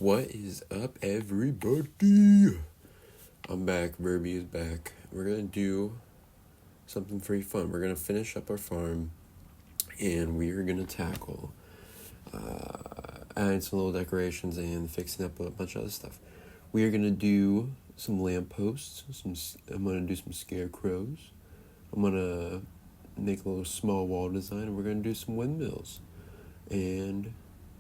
What is up, everybody? I'm back. Verby is back. We're gonna do something pretty fun. We're gonna finish up our farm, and we are gonna tackle adding some little decorations and fixing up a bunch of other stuff. We are gonna do some lampposts. I'm gonna do some scarecrows. I'm gonna make a little small wall design, and we're gonna do some windmills, and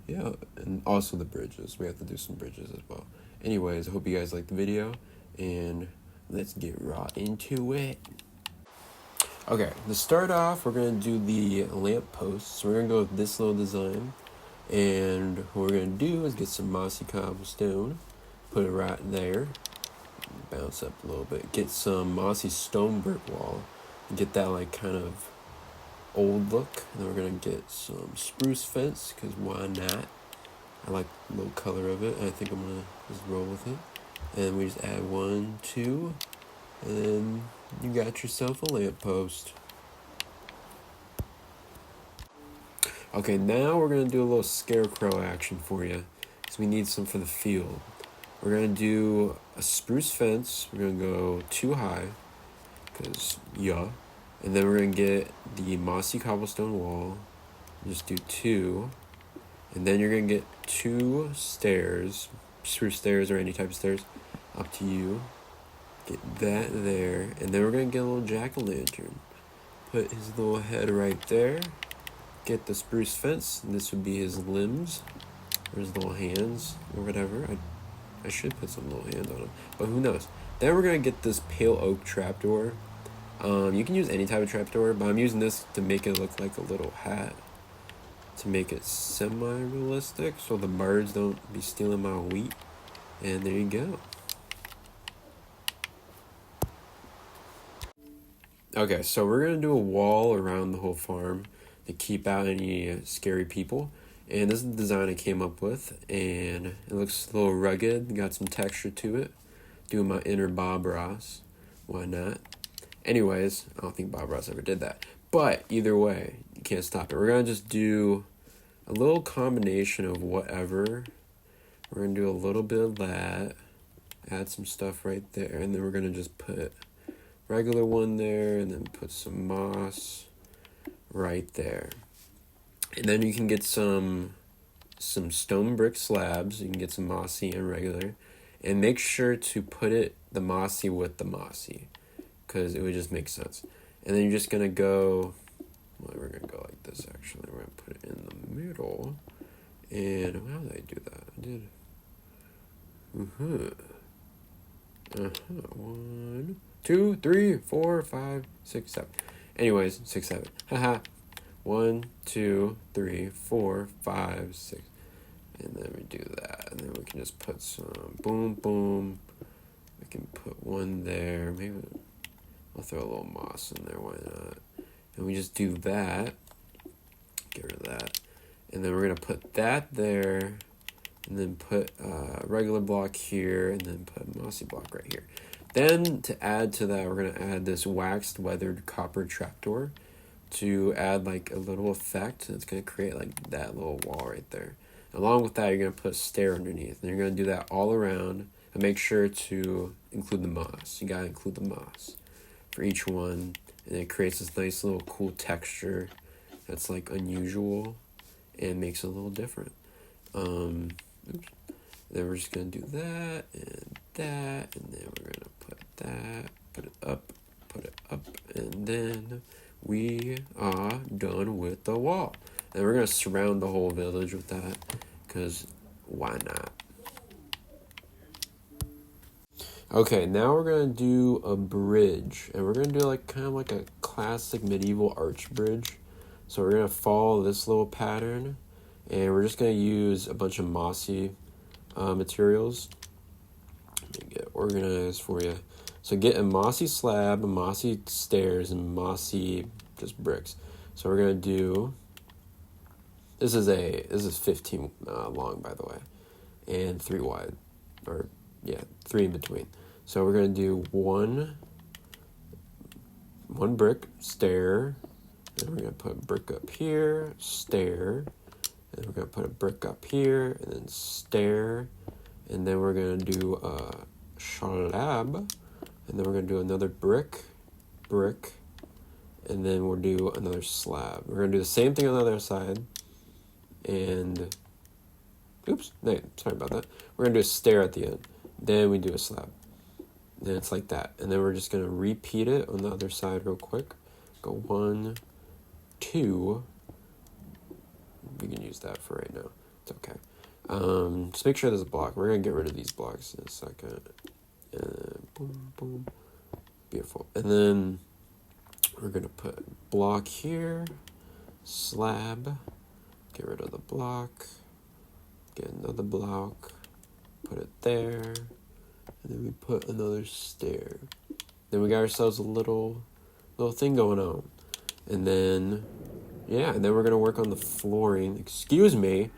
yeah, and also the bridges. We have to do some bridges as well. Anyways, I hope you guys like the video, and let's get right into it. Okay, to start off, we're going to do the lamp posts. So we're going to go with this little design, and what we're going to do is get some mossy cobblestone, put it right there, bounce up a little bit, get some mossy stone brick wall, and get that like kind of old look. And then we're gonna get some spruce fence, because why not? I like the little color of it. I think I'm gonna just roll with it. And we just add 1, 2, and then you got yourself a lamppost. Okay, now we're gonna do a little scarecrow action for you, because we need some for the field. We're gonna do a spruce fence. We're gonna go 2 high, because yeah. And then we're going to get the mossy cobblestone wall. Just do 2. And then you're going to get 2 stairs. Spruce stairs or any type of stairs. Up to you. Get that there. And then we're going to get a little jack-o'-lantern. Put his little head right there. Get the spruce fence. And this would be his limbs. Or his little hands. Or whatever. I should put some little hands on him. But who knows. Then we're going to get this pale oak trapdoor. You can use any type of trapdoor, but I'm using this to make it look like a little hat, to make it semi-realistic, so the birds don't be stealing my wheat. And there you go. Okay, so we're gonna do a wall around the whole farm to keep out any scary people. And this is the design I came up with, and it looks a little rugged, got some texture to it. Doing my inner Bob Ross, why not? Anyways, I don't think Bob Ross ever did that. But either way, you can't stop it. We're going to just do a little combination of whatever. We're going to do a little bit of that. Add some stuff right there. And then we're going to just put regular one there. And then put some moss right there. And then you can get some stone brick slabs. You can get some mossy and regular. And make sure to put the mossy with the mossy, because it would just make sense. And then you're just gonna go, well, we're gonna go like this actually. We're gonna put it in the middle. And how did I do that? I did 1, 2, 3, 4, 5, 6, 7. Anyways, 6, 7. Haha. 1, 2, 3, 4, 5, 6. And then we do that. And then we can just put some boom, boom. We can put one there. Maybe I'll throw a little moss in there, why not? And we just do that. Get rid of that. And then we're going to put that there. And then put a regular block here. And then put a mossy block right here. Then to add to that, we're going to add this waxed weathered copper trapdoor to add like a little effect. And it's going to create like that little wall right there. Along with that, you're going to put a stair underneath. And you're going to do that all around. And make sure to include the moss. You got to include the moss for each one, and it creates this nice little cool texture that's like unusual and makes it a little different. Then we're just gonna do that, and then we're gonna put that, put it up, and then we are done with the wall. And we're gonna surround the whole village with that, because why not? Okay, now we're going to do a bridge, and we're going to do like kind of like a classic medieval arch bridge. So we're going to follow this little pattern, and we're just going to use a bunch of mossy materials. Let me get organized for you. So get a mossy slab, a mossy stairs, and mossy just bricks. So we're going to do, this is 15 long, by the way, and 3 wide, or yeah, 3 in between. So we're going to do one brick, stair, then we're going to put a brick up here, stair, and we're going to put a brick up here, and then stair, And then we're gonna do a slab, and then we're gonna do another brick, and then we'll do another slab. We're gonna do the same thing on the other side, and oops, no, sorry about that. We're gonna do a stair at the end. Then we do a slab. Then it's like that, and then we're just gonna repeat it on the other side real quick. Go 1, 2. We can use that for right now. It's okay. Just make sure there's a block. We're gonna get rid of these blocks in a second. And boom, boom, beautiful. And then we're gonna put block here, slab. Get rid of the block. Get another block. Put it there, and then we put another stair. Then we got ourselves a little thing going on, and then. Yeah, and then we're going to work on the flooring. Excuse me.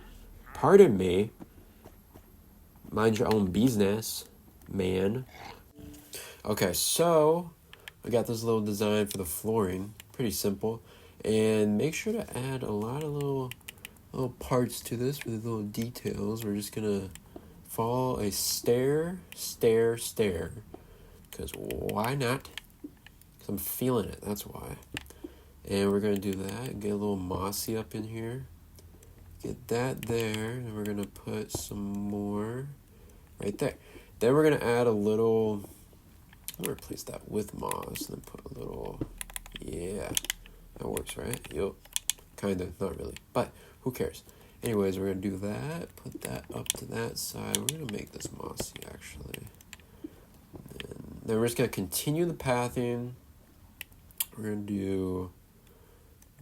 Pardon me. Mind your own business, man. Okay, so I got this little design for the flooring. Pretty simple. And make sure to add a lot of little parts to this for the little details. We're just going to follow a stair. Because why not? Because I'm feeling it, that's why. And we're going to do that, get a little mossy up in here. Get that there, and we're going to put some more right there. Then we're going to add a little, I'm going to replace that with moss, and then put a little, yeah, that works, right? Yup, kind of, not really, but who cares? Anyways, we're going to do that, put that up to that side. We're going to make this mossy, actually. And then we're just going to continue the pathing. We're going to do...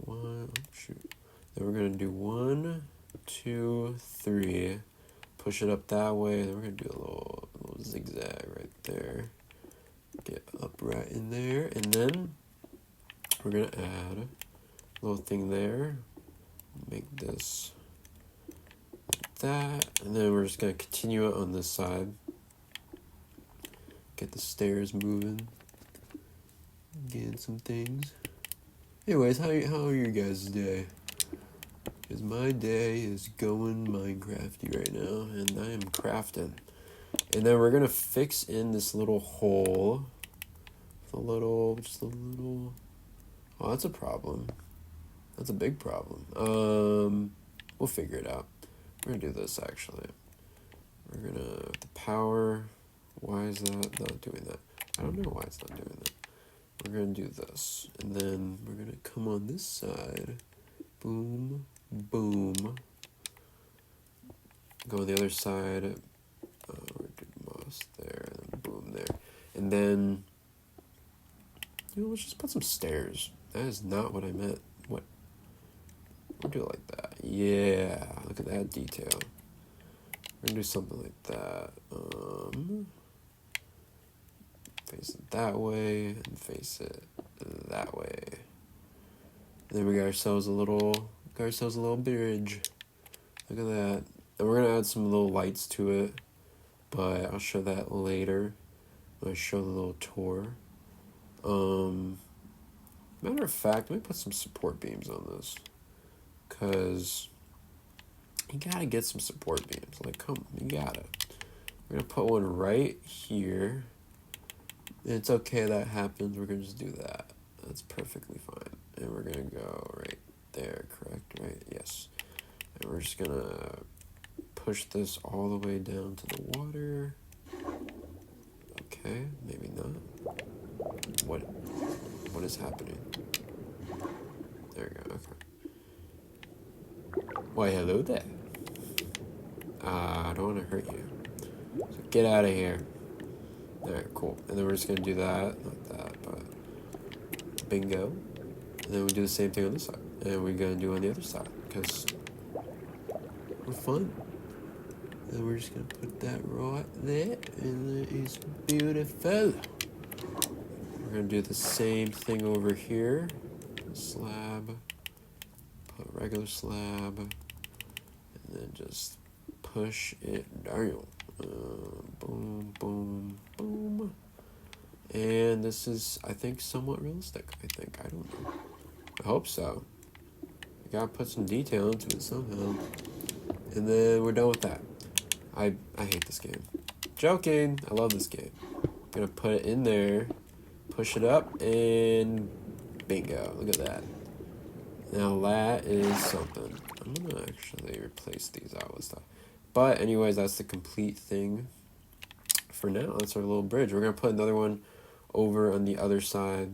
Then we're gonna do 1, 2, 3. Push it up that way. Then we're gonna do a little zigzag right there. Get up right in there, and then we're gonna add a little thing there. Make this like that, and then we're just gonna continue it on this side. Get the moving. Getting some things. Anyways, how are your guys' day? Because my day is going Minecrafty right now, and I am crafting. And then we're gonna fix in this little hole. Just a little. Oh, that's a problem. That's a big problem. We'll figure it out. We're gonna do this actually. We're gonna the power. Why is that not doing that? I don't know why it's not doing that. We're going to do this, and then we're going to come on this side, boom, boom, go on the other side, we're going to do moss there, and then boom there, and then, let's just put some stairs. That is not what I meant. What? We'll do it like that. Yeah, look at that detail. We're going to do something like that. Face it that way, and face it that way. And then we got ourselves a little bridge. Look at that. And we're gonna add some little lights to it, but I'll show that later. When I show the little tour. Matter of fact, let me put some support beams on this, cause you gotta get some support beams. Like, come, you gotta. We're gonna put one right here. It's okay that happens. We're going to just do that. That's perfectly fine. And we're going to go right there, correct? Right? Yes. And we're just going to push this all the way down to the water. Okay, maybe not. What is happening? There we go, okay. Why, hello there. I don't want to hurt you. So get out of here. Alright, cool. And then we're just going to do that. Not that, but bingo. And then we do the same thing on this side. And we're going to do on the other side. Because we're fun. And we're just going to put that right there. And it is beautiful. We're going to do the same thing over here. Slab. Put regular slab. And then just push it down. Boom, boom, boom. And this is, I think, somewhat realistic. I don't know. I hope so. I gotta put some detail into it somehow. And then we're done with that. I hate this game. Joking. I love this game. I'm gonna put it in there, push it up, and bingo. Look at that. Now that is something. I'm gonna actually replace these out with stuff. But anyways, that's the complete thing for now. That's our little bridge. We're gonna put another one over on the other side.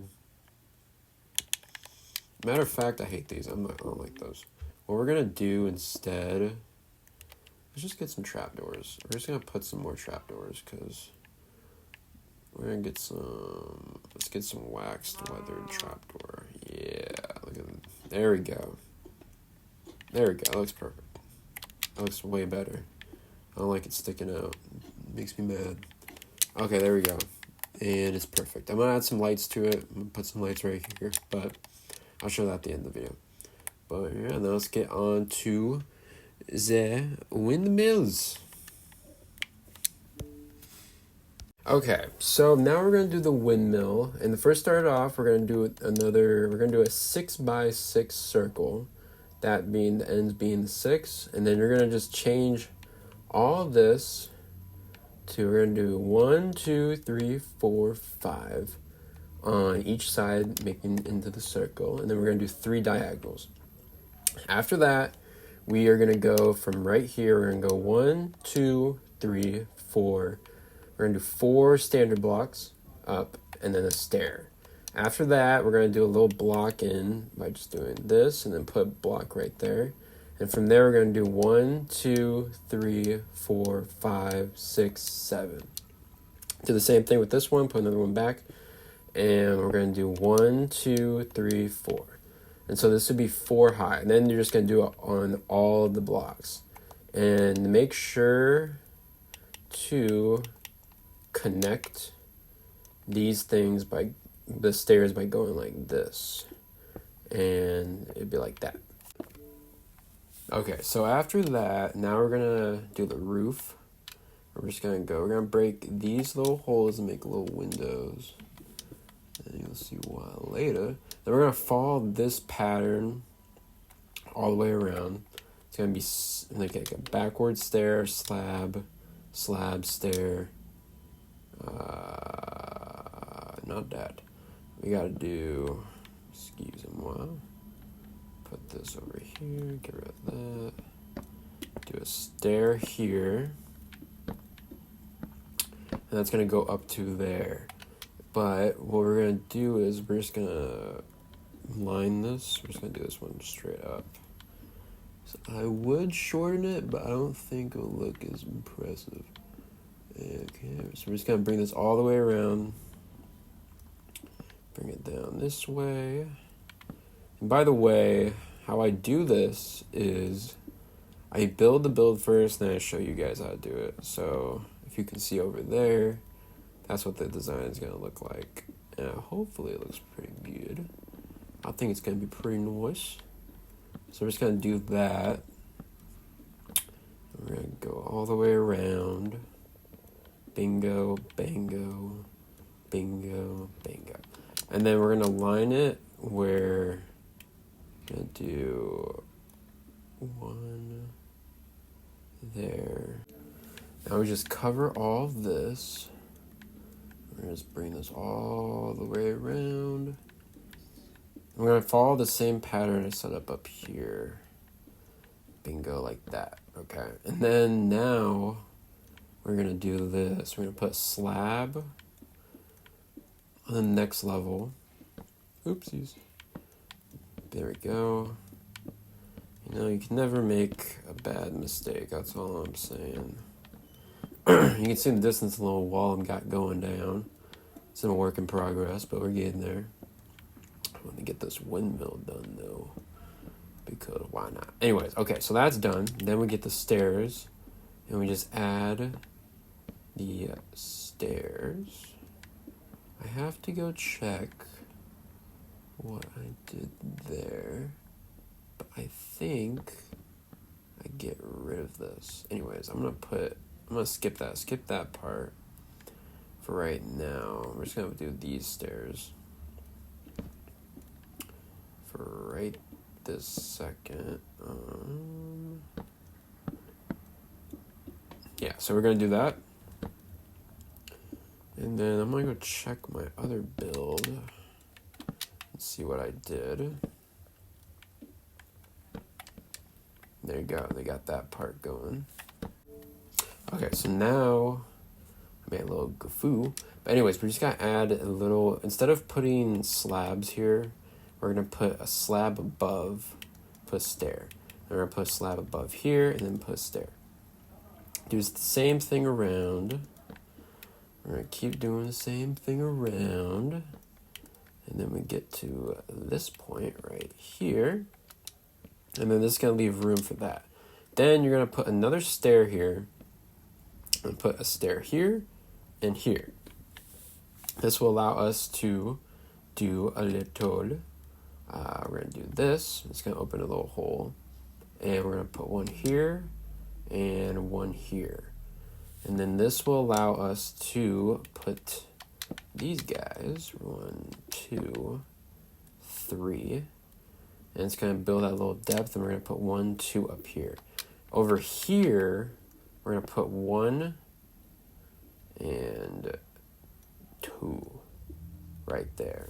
Matter of fact, I hate these. I don't like those. What we're gonna do instead, let's just get some trapdoors. We're just gonna put some more trapdoors because we're gonna get some. Let's get some waxed weathered trapdoor. Yeah, look at that. There we go. There we go. That looks perfect. That looks way better. I don't like it sticking out. It makes me mad. Okay, there we go. And it's perfect. I'm gonna add some lights to it. I'm gonna put some lights right here, but I'll show that at the end of the video. But yeah, now let's get on to the windmills. Okay, so now we're gonna do the windmill, and the first start off, we're gonna do a 6x6 circle, that being the ends being the 6, and then you're gonna just change all this to, we're gonna do 1, 2, 3, 4, 5 on each side, making into the circle, and then we're gonna do 3 diagonals. After that, we are gonna go from right here. We're gonna go 1, 2, 3, 4. We're gonna do 4 standard blocks up and then a stair. After that, we're gonna do a little block in by just doing this and then put a block right there. And from there, we're gonna do 1, 2, 3, 4, 5, 6, 7. Do the same thing with this one, put another one back. And we're gonna do 1, 2, 3, 4. And so this would be 4 high. And then you're just gonna do it on all of the blocks. And make sure to connect these things by the stairs by going like this, and it'd be like that. Okay, so after that, now we're gonna do the roof. We're gonna break these little holes and make little windows, and you'll see why later. Then we're gonna follow this pattern all the way around. It's gonna be like a backward stair, slab, stair. Not that. We gotta do, excuse me, while. Put this over here, get rid of that. Do a stair here. And that's gonna go up to there. But what we're gonna do is we're just gonna line this. We're just gonna do this one straight up. So I would shorten it, but I don't think it'll look as impressive. Okay, so we're just gonna bring this all the way around. Bring it down this way. And by the way, how I do this is I build the build first, then I show you guys how to do it. So if you can see over there, that's what the design is gonna look like. And hopefully it looks pretty good. I think it's gonna be pretty nice. So we're just gonna do that. We're gonna go all the way around. Bingo, bango, bingo, bingo. And then we're gonna line it where we're gonna do 1 there. Now we just cover all of this. We're gonna just bring this all the way around. We're gonna follow the same pattern I set up here. Bingo, like that, okay? And then now we're gonna do this. We're gonna put a slab on the next level. Oopsies. There we go. You know, you can never make a bad mistake. That's all I'm saying. You can see in the distance a little wall I've got going down. It's in a work in progress, but we're getting there. I want to get this windmill done, though, because why not? Anyways, okay, so that's done. Then we get the stairs, and we just add the stairs. I have to go check what I did there, but I think I get rid of this. Anyways, I'm gonna skip that part for right now. We're just gonna do these stairs for right this second. yeah, so we're gonna do that. And then I'm gonna go check my other build and see what I did. There you go, they got that part going. Okay, so now I made a little gafoo. But anyways, we just gotta add a little, instead of putting slabs here, we're gonna put a slab above, put a stair. And we're gonna put a slab above here and then put a stair. Do the same thing around. We're gonna keep doing the same thing around. And then we get to this point right here. And then this is gonna leave room for that. Then you're gonna put another stair here. And put a stair here and here. This will allow us to do a little, we're gonna do this. It's gonna open a little hole. And we're gonna put one here and one here. And then this will allow us to put these guys, 1, 2, 3. And it's gonna build that little depth, and we're gonna put 1, 2 up here. Over here, we're gonna put 1 and 2 right there.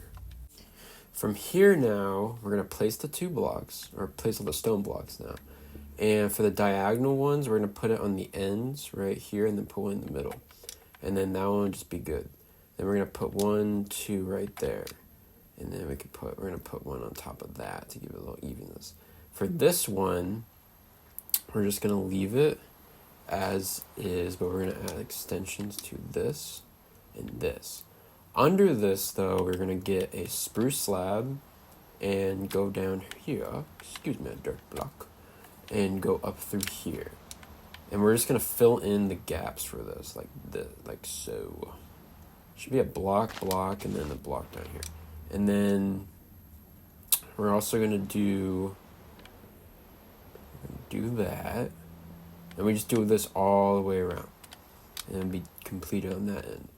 From here now, we're gonna place the 2 blocks, or place all the stone blocks now. And for the diagonal ones, we're gonna put it on the ends right here and then put one in the middle. And then that one will just be good. Then we're gonna put 1, 2 right there. And then we're gonna put 1 on top of that to give it a little evenness. For this one, we're just gonna leave it as is, but we're gonna add extensions to this and this. Under this though, we're gonna get a spruce slab and go down here, excuse me, a dirt block, and go up through here. And we're just gonna fill in the gaps for this, like so. Should be a block, and then a block down here. And then we're also gonna do that. And we just do this all the way around. And then be completed on that end.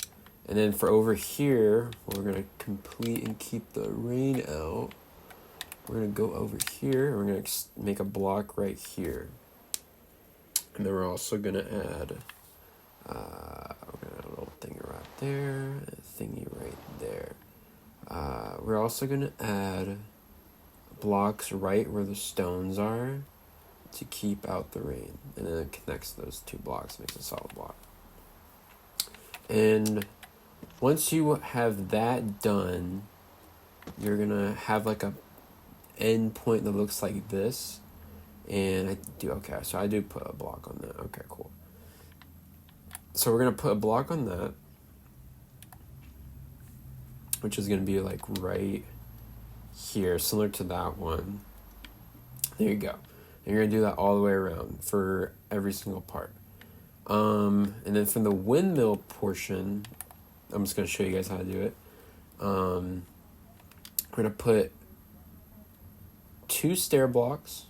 And then for over here, we're gonna complete and keep the rain out. We're gonna go over here, and we're gonna make a block right here. And then we're also gonna add, we're gonna add a little thingy right there, a thingy right there. We're also gonna add blocks right where the stones are to keep out the rain. And then it connects those 2 blocks, makes a solid block. And once you have that done, you're gonna have like a end point that looks like this. And I do put a block on that. Okay, cool. So we're gonna put a block on that, which is gonna be like right here, similar to that one. There you go. And you're gonna do that all the way around for every single part. And then from the windmill portion, I'm just gonna show you guys how to do it. We're gonna put 2 stair blocks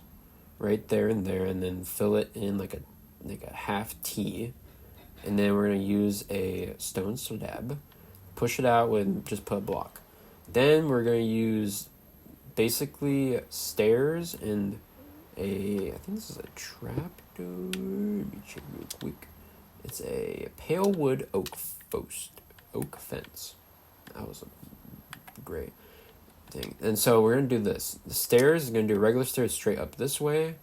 right there and there, and then fill it in like a half T. And then we're gonna use a stone slab, push it out with just put a block. Then we're gonna use basically stairs and I think this is a trap door. Let me check real quick. It's a pale wood oak fence. That was a great thing. And so we're gonna do this. The stairs is gonna do regular stairs straight up this way.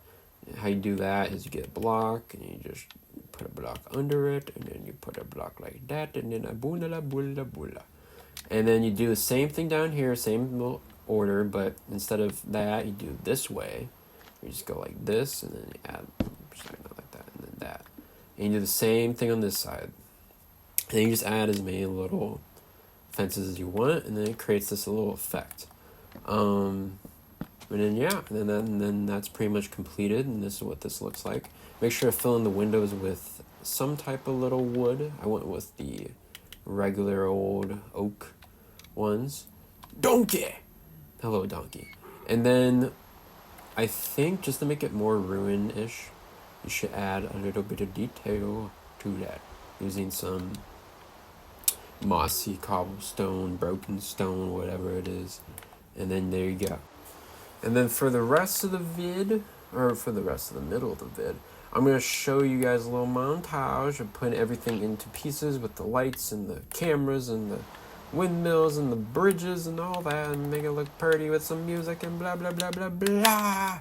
And how you do that is you get a block and you just put a block under it, and then you put a block like that, and then a bula la bula bula. And then you do the same thing down here, same order, but instead of that, you do this way. You just go like this, and then you add, sorry, not like that, and then that. And you do the same thing on this side. And then you just add as many little fences as you want, and then it creates this little effect. And then that's pretty much completed, and this is what this looks like. Make sure to fill in the windows with some type of little wood. I went with the regular old oak ones. Donkey! Hello, donkey. And then I think just to make it more ruin-ish, you should add a little bit of detail to that, using some mossy cobblestone, broken stone, whatever it is. And then there you go. And then for the rest of the vid, or for the rest of the middle of the vid, I'm going to show you guys a little montage of putting everything into pieces with the lights and the cameras and the windmills and the bridges and all that, and make it look pretty with some music and blah blah blah blah blah.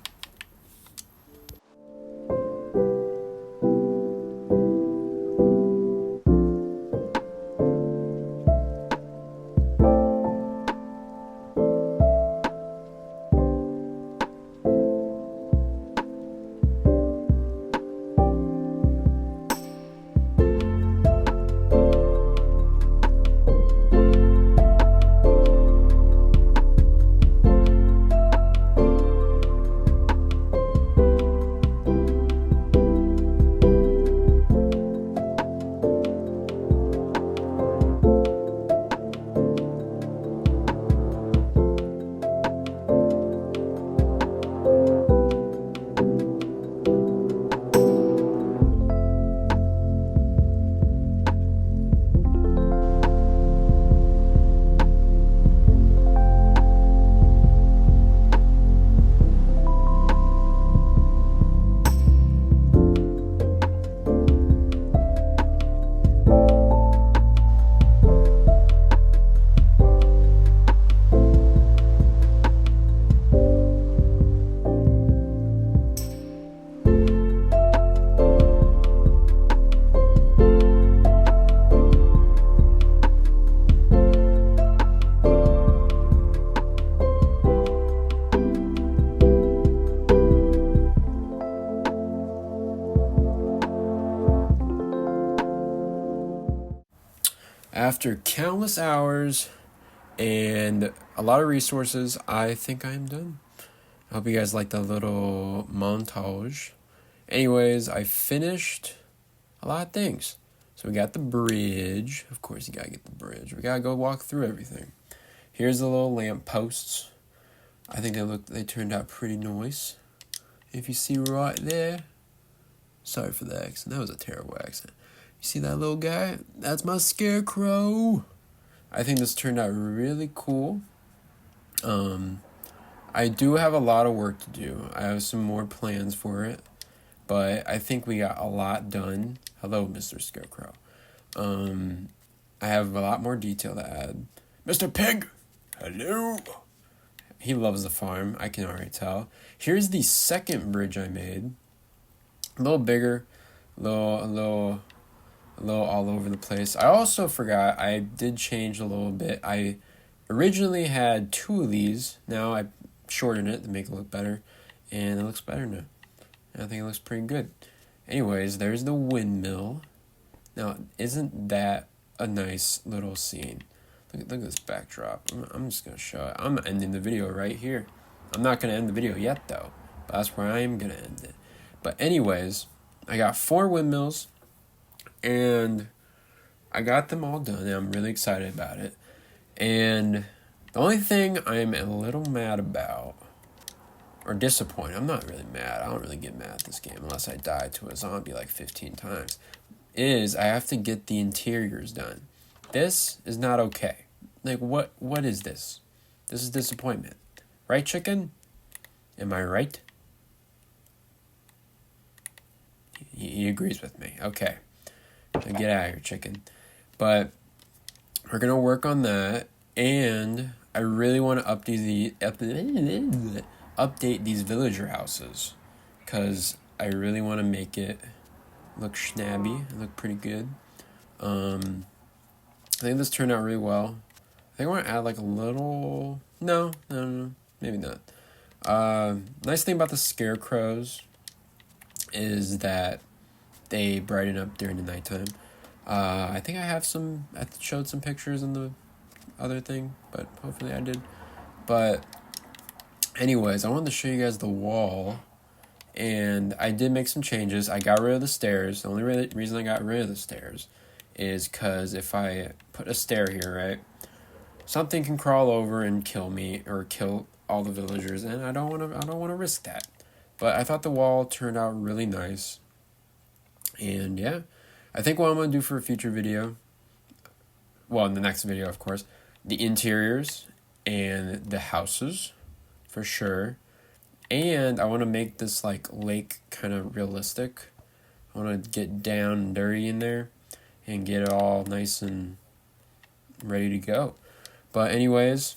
After countless hours and a lot of resources, I think I'm done. I hope you guys liked the little montage. Anyways, I finished a lot of things. So we got the bridge. Of course, you gotta get the bridge. We gotta go walk through everything. Here's the little lamp posts. I think they turned out pretty nice. If you see right there. Sorry for the accent. That was a terrible accent. You see that little guy? That's my scarecrow. I think this turned out really cool. I do have a lot of work to do. I have some more plans for it. But I think we got a lot done. Hello, Mr. Scarecrow. I have a lot more detail to add. Mr. Pig! Hello! He loves the farm. I can already tell. Here's the second bridge I made. A little bigger. A little all over the place. I also forgot, I did change a little bit. I originally had 2 of these. Now I shortened it to make it look better. And it looks better now. I think it looks pretty good. Anyways, there's the windmill. Now, isn't that a nice little scene? Look at this backdrop. I'm just going to show it. I'm ending the video right here. I'm not going to end the video yet, though. But that's where I am going to end it. But anyways, I got 4 windmills. And I got them all done, and I'm really excited about it. And the only thing I'm a little mad about, or disappointed, I'm not really mad. I don't really get mad at this game unless I die to a zombie like 15 times, is I have to get the interiors done. This is not okay. Like, what is this? This is disappointment. Right, chicken? Am I right? He agrees with me. Okay. So get out of here, chicken. But we're going to work on that. And I really want to update these villager houses. Because I really want to make it look snabby and look pretty good. I think this turned out really well. I think I want to add like a little... No, maybe not. Nice thing about the scarecrows is that they brighten up during the nighttime. I think I showed some pictures in the other thing, but hopefully I did. But anyways, I wanted to show you guys the wall, and I did make some changes. I got rid of the stairs. The only reason I got rid of the stairs is because if I put a stair here, right, something can crawl over and kill me or kill all the villagers, and I don't want to risk that. But I thought the wall turned out really nice. And yeah, I think what I'm going to do for a future video, well, in the next video, of course, the interiors and the houses, for sure. And I want to make this, like, lake kind of realistic. I want to get down and dirty in there and get it all nice and ready to go. But anyways,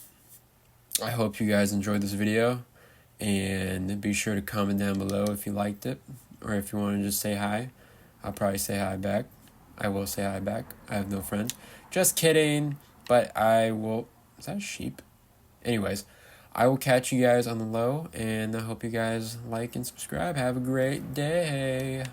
I hope you guys enjoyed this video, and be sure to comment down below if you liked it, or if you want to just say hi. I'll probably say hi back. I will say hi back. I have no friends. Just kidding, but I will... Is that a sheep? Anyways, I will catch you guys on the low, and I hope you guys like and subscribe. Have a great day.